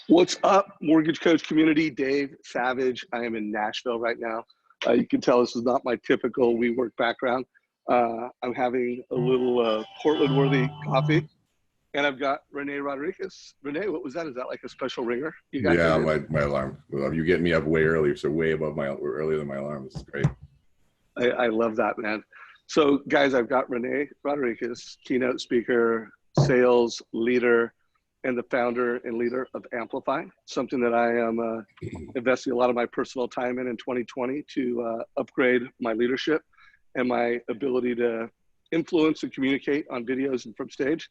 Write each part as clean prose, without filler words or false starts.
What's up, mortgage coach community? Dave Savage. I am in Nashville right now. You can tell this is not my typical WeWork background. I'm having a little Portland-worthy coffee, and I've got Rene Rodriguez. Rene, what was that? Is that like a special ringer you got Yeah, there? my alarm. Well, you're getting me up way earlier, so way above earlier than my alarm. This is great. I love that, man. So, guys, I've got Rene Rodriguez, keynote speaker, sales leader, and the founder and leader of Amplify, something that I am investing a lot of my personal time in 2020 to upgrade my leadership and my ability to influence and communicate on videos and from stage.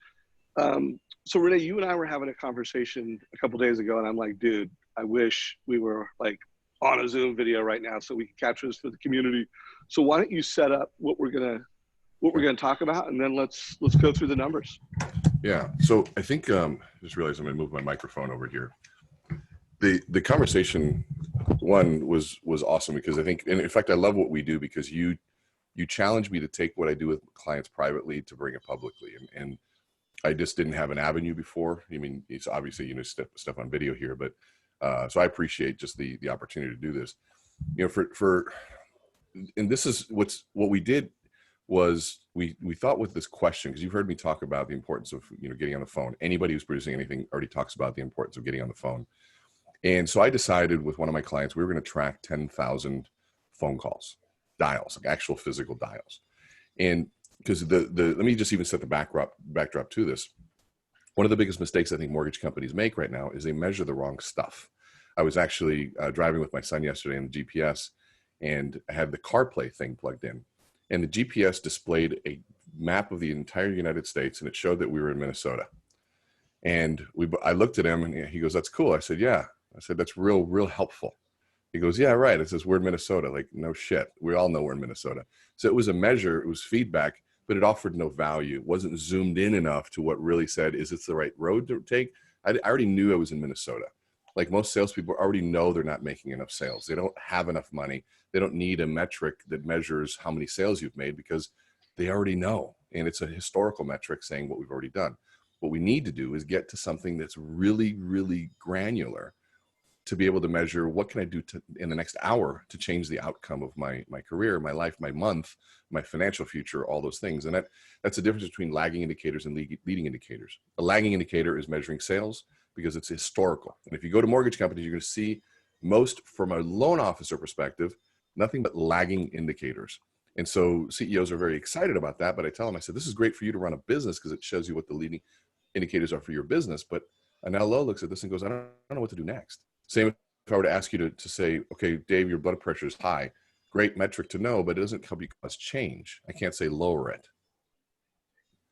So Rene, you and I were having a conversation a couple days ago, and I'm like, dude, I wish we were like on a Zoom video right now so we can capture this for the community. So why don't you set up what we're gonna talk about, and then let's go through the numbers. Yeah. So I think just realized I'm going to move my microphone over here. The conversation one was awesome because I think, and in fact, I love what we do because you challenge me to take what I do with clients privately to bring it publicly, and I just didn't have an avenue before. I mean, it's obviously stuff on video here, but so I appreciate just the opportunity to do this. You know, and this is what we did was we thought with this question, because you've heard me talk about the importance of getting on the phone. Anybody who's producing anything already talks about the importance of getting on the phone. And so I decided with one of my clients, we were going to track 10,000 phone calls, dials, like actual physical dials. And because let me just even set the backdrop to this. One of the biggest mistakes I think mortgage companies make right now is they measure the wrong stuff. I was actually driving with my son yesterday in the GPS, and I had the CarPlay thing plugged in. And the GPS displayed a map of the entire United States, and it showed that we were in Minnesota. And I looked at him, and he goes, "That's cool." I said, "Yeah." I said, "That's real helpful." He goes, "Yeah, right." It says, "We're in Minnesota." Like, no shit. We all know we're in Minnesota. So it was a measure, it was feedback, but it offered no value. It wasn't zoomed in enough to what really said, is this the right road to take? I already knew I was in Minnesota. Like most salespeople already know they're not making enough sales. They don't have enough money. They don't need a metric that measures how many sales you've made because they already know. And it's a historical metric saying what we've already done. What we need to do is get to something that's really, really granular to be able to measure what can I do in the next hour to change the outcome of my career, my life, my month, my financial future, all those things. And that's the difference between lagging indicators and leading indicators. A lagging indicator is measuring sales because it's historical. And if you go to mortgage companies, you're going to see most, from a loan officer perspective, nothing but lagging indicators. And so CEOs are very excited about that. But I tell them, I said, this is great for you to run a business because it shows you what the leading indicators are for your business. But an LO looks at this and goes, I don't know what to do next. Same if I were to ask you to say, okay, Dave, your blood pressure is high. Great metric to know, but it doesn't help you cause change. I can't say lower it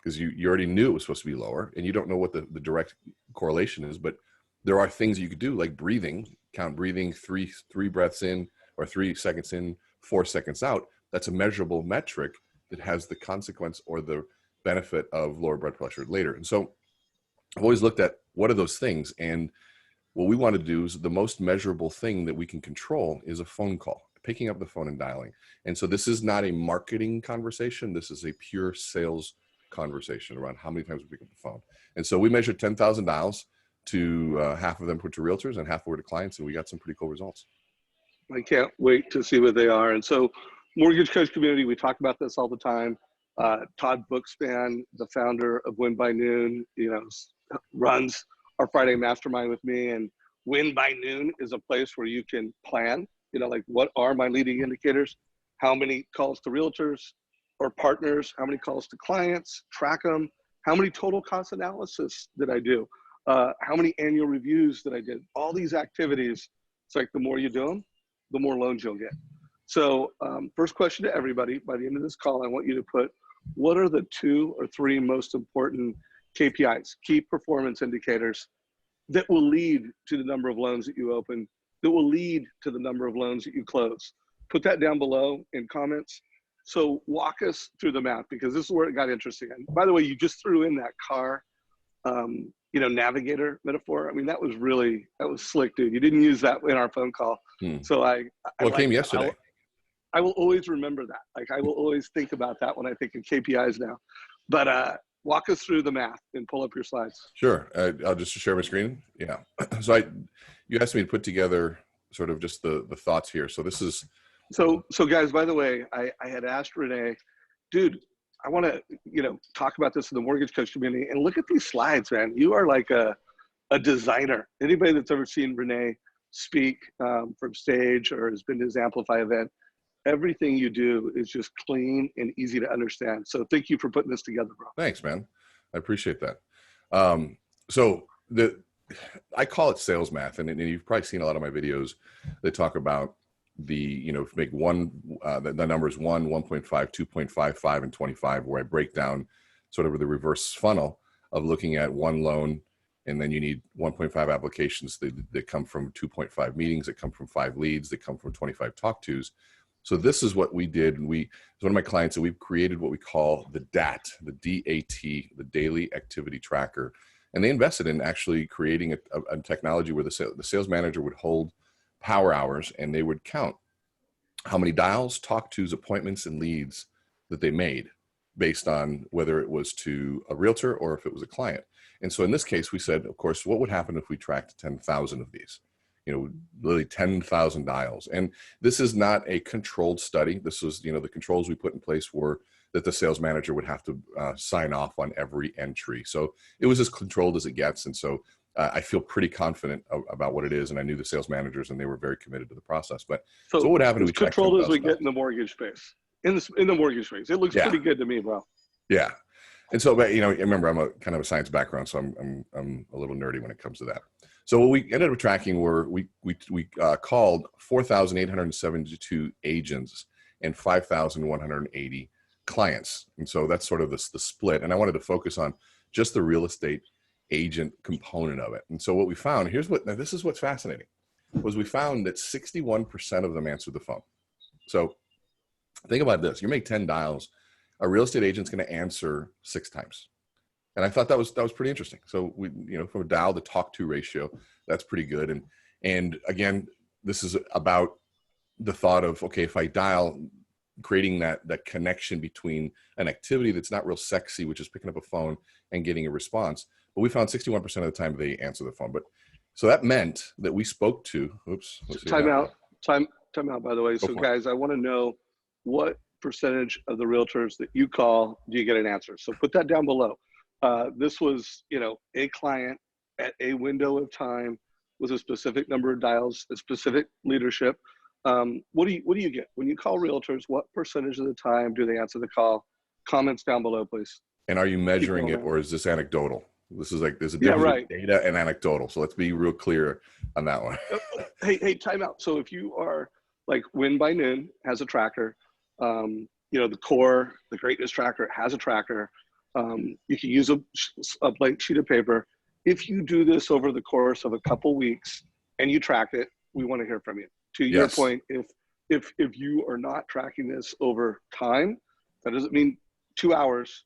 because you already knew it was supposed to be lower and you don't know what the direct correlation is, but there are things you could do like breathing, count breathing, three breaths in or 3 seconds in, 4 seconds out. That's a measurable metric that has the consequence or the benefit of lower blood pressure later. And so I've always looked at what are those things, and what we want to do is the most measurable thing that we can control is a phone call, picking up the phone and dialing. And so this is not a marketing conversation. This is a pure sales conversation around how many times we pick up the phone. And so we measured 10,000 dials, to half of them put to realtors and half were to clients, and we got some pretty cool results. I can't wait to see what they are. And so mortgage coach community, we talk about this all the time. Todd Bookspan, the founder of Win by Noon, runs our Friday mastermind with me, and Win by Noon is a place where you can plan, like what are my leading indicators, how many calls to realtors or partners, how many calls to clients, track them, how many total cost analysis did I do, how many annual reviews that I did, all these activities. It's like the more you do them, the more loans you'll get. So first question to everybody, by the end of this call, I want you to put, what are the 2 or 3 most important KPIs, key performance indicators, that will lead to the number of loans that you open, that will lead to the number of loans that you close? Put that down below in comments. So walk us through the math, because this is where it got interesting. And by the way, you just threw in that car, navigator metaphor. I mean, that was slick, dude. You didn't use that in our phone call. So it came yesterday. I will always remember that. Like, I will always think about that when I think of KPIs now. But walk us through the math and pull up your slides. Sure. I'll just share my screen. Yeah. So you asked me to put together sort of just the thoughts here. So this is. So guys, by the way, I had asked Rene, dude, I want to, talk about this in the mortgage coach community, and look at these slides, man. You are like a designer. Anybody that's ever seen Rene speak from stage or has been to his Amplify event, everything you do is just clean and easy to understand. So thank you for putting this together, bro. Thanks, man. I appreciate that. So I call it sales math, and you've probably seen a lot of my videos that talk about make one, the numbers 1, 1.5, 2.55, and 25, where I break down sort of the reverse funnel of looking at one loan, and then you need 1.5 applications that come from 2.5 meetings, that come from 5 leads, that come from 25 talk tos. So this is what we did. One of my clients, that we've created what we call the DAT, the DAT, the Daily Activity Tracker. And they invested in actually creating a technology where the sales manager would hold power hours, and they would count how many dials, talk tos, appointments, and leads that they made based on whether it was to a realtor or if it was a client. And so in this case, we said, of course, what would happen if we tracked 10,000 of these? Literally 10,000 dials. And this is not a controlled study. This was, the controls we put in place were that the sales manager would have to sign off on every entry. So it was as controlled as it gets. And so I feel pretty confident about what it is. And I knew the sales managers, and they were very committed to the process. But so what would happen if we tracked controlled as we get in the mortgage space? In the mortgage space, it looks pretty good to me, bro. Yeah. And so, but remember, I'm a kind of a science background, so I'm a little nerdy when it comes to that. So what we ended up tracking were we called 4,872 agents and 5,180 clients, and so that's sort of the split. And I wanted to focus on just the real estate agent component of it. And so what we found, this is what's fascinating, was we found that 61% of them answered the phone. So think about this: you make 10 dials, a real estate agent's going to answer 6 times. And I thought that was pretty interesting. So we, from a dial to talk to ratio, that's pretty good. And again, this is about the thought of, okay, if I dial, creating that connection between an activity that's not real sexy, which is picking up a phone and getting a response. But we found 61% of the time they answer the phone. But so that meant that we spoke to, time out, by the way. So guys, I want to know what percentage of the realtors that you call do you get an answer? So put that down below. This was, a client at a window of time with a specific number of dials, a specific leadership. What do you get when you call realtors? What percentage of the time do they answer the call? Comments down below, please. And are you measuring it, or is this anecdotal? This is there's a difference between data and anecdotal. So let's be real clear on that one. Hey, time out. So if you are like Win by Noon has a tracker, the core, the greatness tracker has a tracker. You can use a blank sheet of paper. If you do this over the course of a couple weeks and you track it, we want to hear from you. To your point, if you are not tracking this over time, that doesn't mean 2 hours,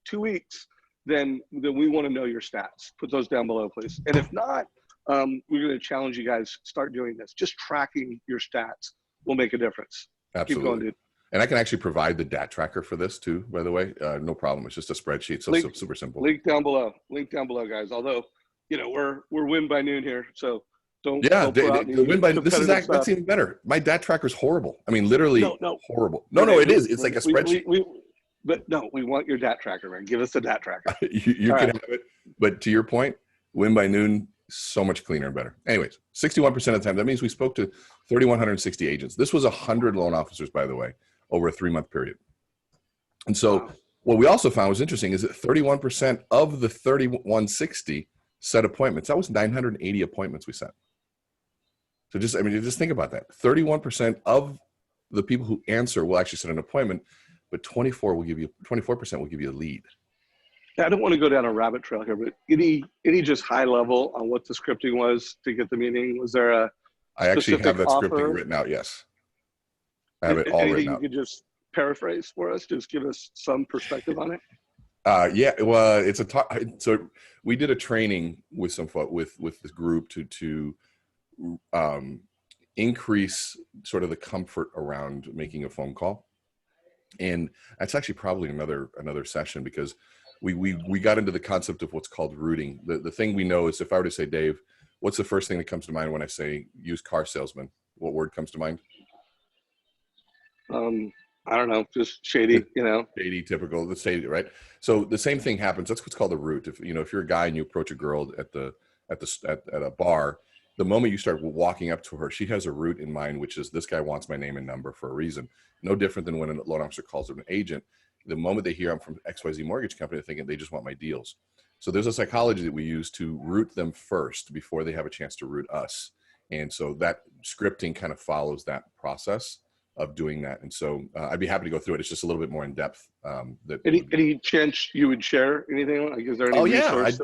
2 weeks, then we want to know your stats. Put those down below, please. And if not, we're going to challenge you guys, start doing this. Just tracking your stats will make a difference. Absolutely. Keep going, dude. And I can actually provide the DAT tracker for this too, by the way. No problem. It's just a spreadsheet, so super simple. Link down below, guys. Although, we're Win by Noon here, so don't. Yeah, the Win by that's even better. My DAT tracker is horrible. Literally horrible. No, it is. It's like a spreadsheet. But no, we want your DAT tracker, man. Give us the DAT tracker. you can have it. But to your point, Win by Noon, so much cleaner and better. Anyways, 61% of the time, that means we spoke to 3,160 agents. This was 100 loan officers, by the way, over a 3-month period. And so what we also found was interesting is that 31% of the 3,160 set appointments. That was 980 appointments we sent. So just think about that. 31% of the people who answer will actually set an appointment, but 24% will give you a lead. Yeah, I don't want to go down a rabbit trail here, but any just high level on what the scripting was to get the meeting? Was there a I actually have that scripting written out, yes. I have it all written out. You could just paraphrase for us, just give us some perspective on it? Yeah, well, so we did a training with this group to increase sort of the comfort around making a phone call. And that's actually probably another session, because we got into the concept of what's called rooting. The thing we know is, if I were to say, Dave, what's the first thing that comes to mind when I say used car salesman? What word comes to mind? I don't know, just shady, you know. Shady, typical, let's say, right? So the same thing happens. That's what's called a root. If you're a guy and you approach a girl at a bar, the moment you start walking up to her, she has a root in mind, which is, this guy wants my name and number for a reason. No different than when a loan officer calls an agent. The moment they hear I'm from XYZ mortgage company, they're thinking they just want my deals. So there's a psychology that we use to root them first before they have a chance to root us. And so that scripting kind of follows that process of doing that. And so I'd be happy to go through it. It's just a little bit more in depth. Any chance you would share anything? Like, is there any resource?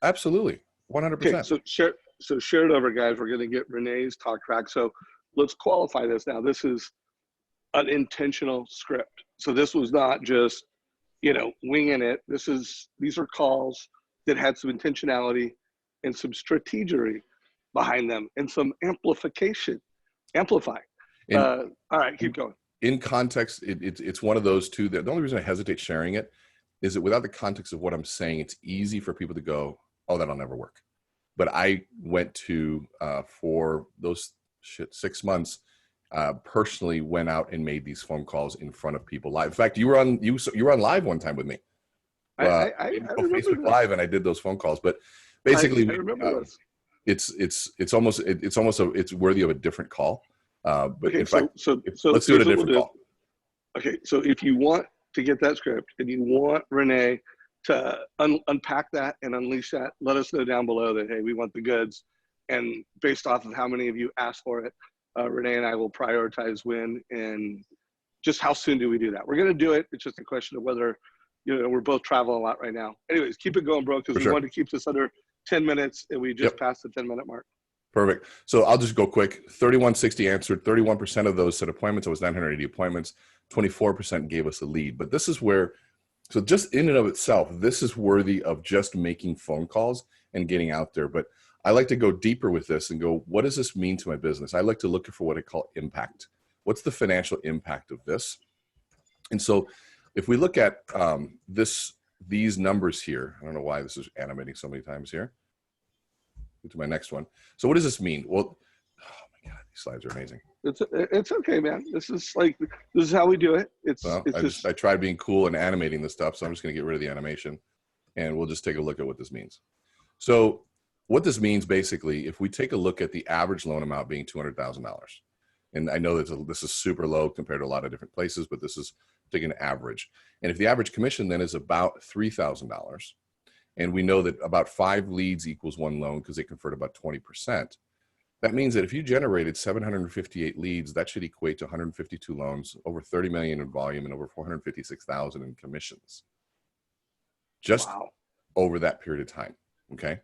Absolutely. 100%. Okay, so share it over, guys. We're going to get Renee's talk track. So let's qualify this now. This is an intentional script. So this was not just, winging it. These are calls that had some intentionality and some strategery behind them and some amplify. All right, keep going. In context, it's one of those two that the only reason I hesitate sharing it is that without the context of what I'm saying, it's easy for people to go, oh, that'll never work. But I went to, for those 6 months, personally went out and made these phone calls in front of people live. In fact, you were on live one time with me. I Facebook Live, and I did those phone calls. But basically, I remember this. It's worthy of a different call. But okay, in fact, so let's do it a different call. Okay, so if you want to get that script and you want Renee to unpack that and unleash that, let us know down below that, hey, we want the goods. And based off of how many of you asked for it, Renee and I will prioritize when and just how soon do we do that. We're going to do it. It's just a question of whether, we're both traveling a lot right now. Anyways, keep it going, bro, because we want to keep this under 10 minutes and we just passed the 10-minute mark. Perfect. So I'll just go quick. 3160 answered. 31% of those set appointments. It was 980 appointments. 24% gave us a lead. But this is where, so just in and of itself, this is worthy of just making phone calls and getting out there. But I like to go deeper with this and go, what does this mean to my business? I like to look for what I call impact. What's the financial impact of this? And so if we look at these numbers here, I don't know why this is animating so many times here. To my next one. So what does this mean? Well, oh my God, these slides are amazing. It's okay, man. This is how we do it. I tried being cool and animating this stuff, so I'm just going to get rid of the animation, and we'll just take a look at what this means. So what this means, basically, if we take a look at the average loan amount being $200,000, and I know that this is super low compared to a lot of different places, but this is taking an average. And if the average commission then is about $3,000, and we know that about 5 leads equals 1 loan because they convert about 20%. That means that if you generated 758 leads, that should equate to 152 loans, over 30 million in volume, and over 456,000 in commissions. Just over that period of time. Okay.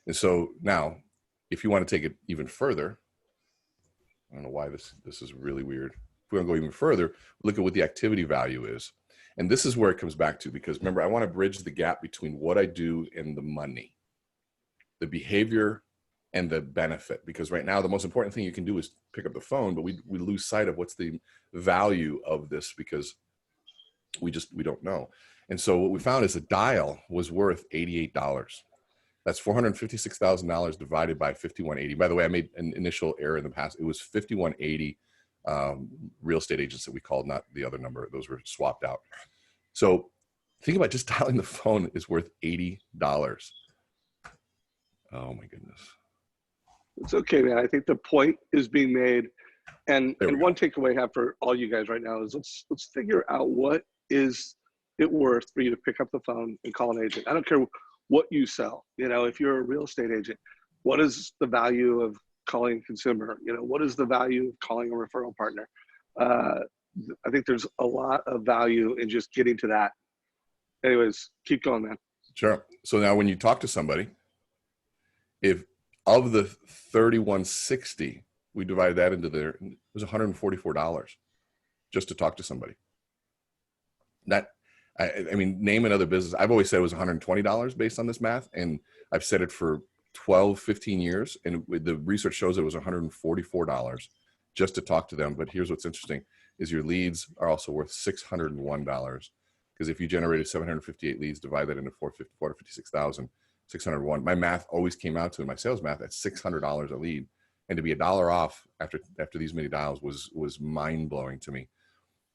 And so now, if you want to take it even further, I don't know why this is really weird. If we want to go even further, look at what the activity value is. And this is where it comes back to, because remember, I want to bridge the gap between what I do and the money, the behavior and the benefit. Because right now, the most important thing you can do is pick up the phone, but we lose sight of what's the value of this because we don't know. And so what we found is a dial was worth $88. That's $456,000 divided by 5180. By the way, I made an initial error in the past. It was 5180 real estate agents that we called, not the other number. Those were swapped out. So think about just dialing the phone is worth $80. Oh my goodness. It's okay, man. I think the point is being made. And one takeaway I have for all you guys right now is let's figure out what is it worth for you to pick up the phone and call an agent. I don't care what you sell. If you're a real estate agent, what is the value of calling a consumer? What is the value of calling a referral partner? I think there's a lot of value in just getting to that. Anyways, keep going, man. Sure. So now when you talk to somebody, if of the 3160, we divided that into there, it was $144 just to talk to somebody. That, I mean, name another business. I've always said it was $120 based on this math. And I've said it for 12, 15 years. And the research shows it was $144 just to talk to them. But here's what's interesting is your leads are also worth $601 Because if you generated 758 leads, divide that into 456,601, my math always came out to, my sales math, at $600 a lead. And to be $1 off after these many dials was mind blowing to me.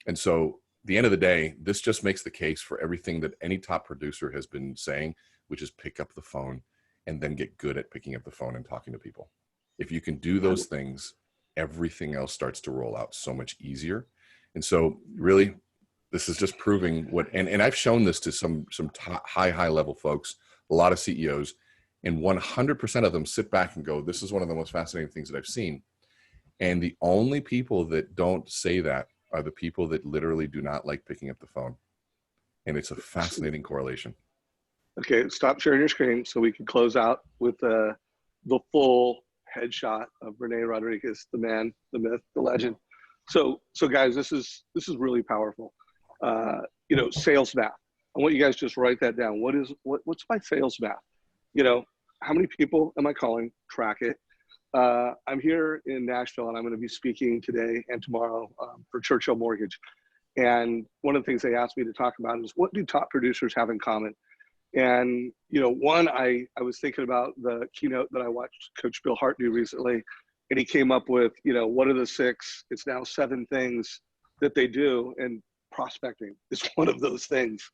And so at the end of the day, this just makes the case for everything that any top producer has been saying, which is pick up the phone and then get good at picking up the phone and talking to people. If you can do those things, everything else starts to roll out so much easier. And so really, this is just proving what, and I've shown this to some high level folks, a lot of CEOs, and 100% of them sit back and go, this is one of the most fascinating things that I've seen. And the only people that don't say that are the people that literally do not like picking up the phone. And it's a fascinating correlation. Okay, stop sharing your screen so we can close out with the full headshot of Rene Rodriguez, the man, the myth, the legend. So guys, this is really powerful. You know, sales math. I want you guys to just write that down. What's my sales math? You know, how many people am I calling? Track it. I'm here in Nashville, and I'm going to be speaking today and tomorrow for Churchill Mortgage. And one of the things they asked me to talk about is, what do top producers have in common? And, you know, one, I was thinking about the keynote that I watched Coach Bill Hart do recently, and he came up with, you know, what are the 6, it's now 7 things that they do, and prospecting is one of those things.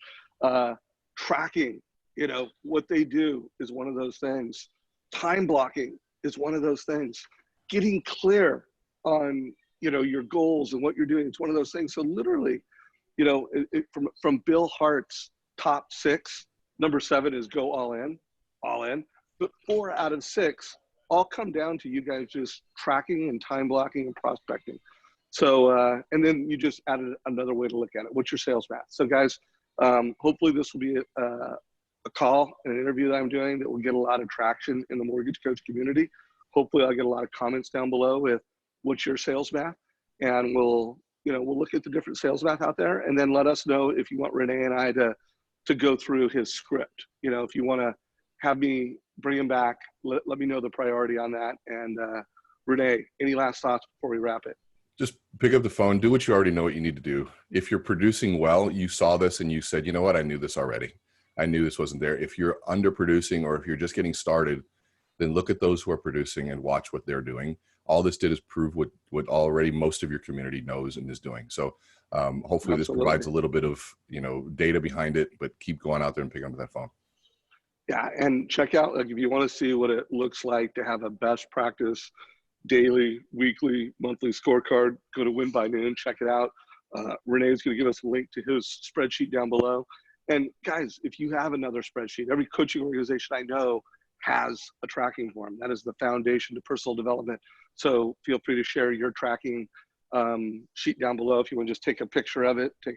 Tracking, you know, what they do is one of those things. Time blocking is one of those things. Getting clear on, you know, your goals and what you're doing, it's one of those things. So literally, you know, from Bill Hart's top 6, number 7 is go all in. But 4 out of 6 all come down to you guys just tracking and time blocking and prospecting. So, and then you just added another way to look at it. What's your sales math? So guys, hopefully this will be a call and an interview that I'm doing that will get a lot of traction in the mortgage coach community. Hopefully I'll get a lot of comments down below with what's your sales math, and we'll look at the different sales math out there, and then let us know if you want Rene and I to go through his script. You know, if you want to have me bring him back, let me know the priority on that. And Rene, any last thoughts before we wrap it? Just pick up the phone, do what you already know what you need to do. If you're producing well, you saw this and you said, you know what, I knew this already. I knew this wasn't there. If you're underproducing, or if you're just getting started, then look at those who are producing and watch what they're doing. All this did is prove what already most of your community knows and is doing. So hopefully this provides a little bit of, you know, data behind it, but keep going out there and picking up that phone. Yeah, and check out, like, if you want to see what it looks like to have a best practice daily, weekly, monthly scorecard, go to Win by Noon, check it out. Rene is going to give us a link to his spreadsheet down below. And guys, if you have another spreadsheet, every coaching organization I know has a tracking form. That is the foundation to personal development. So feel free to share your tracking sheet down below. If you want to just take a picture of it, take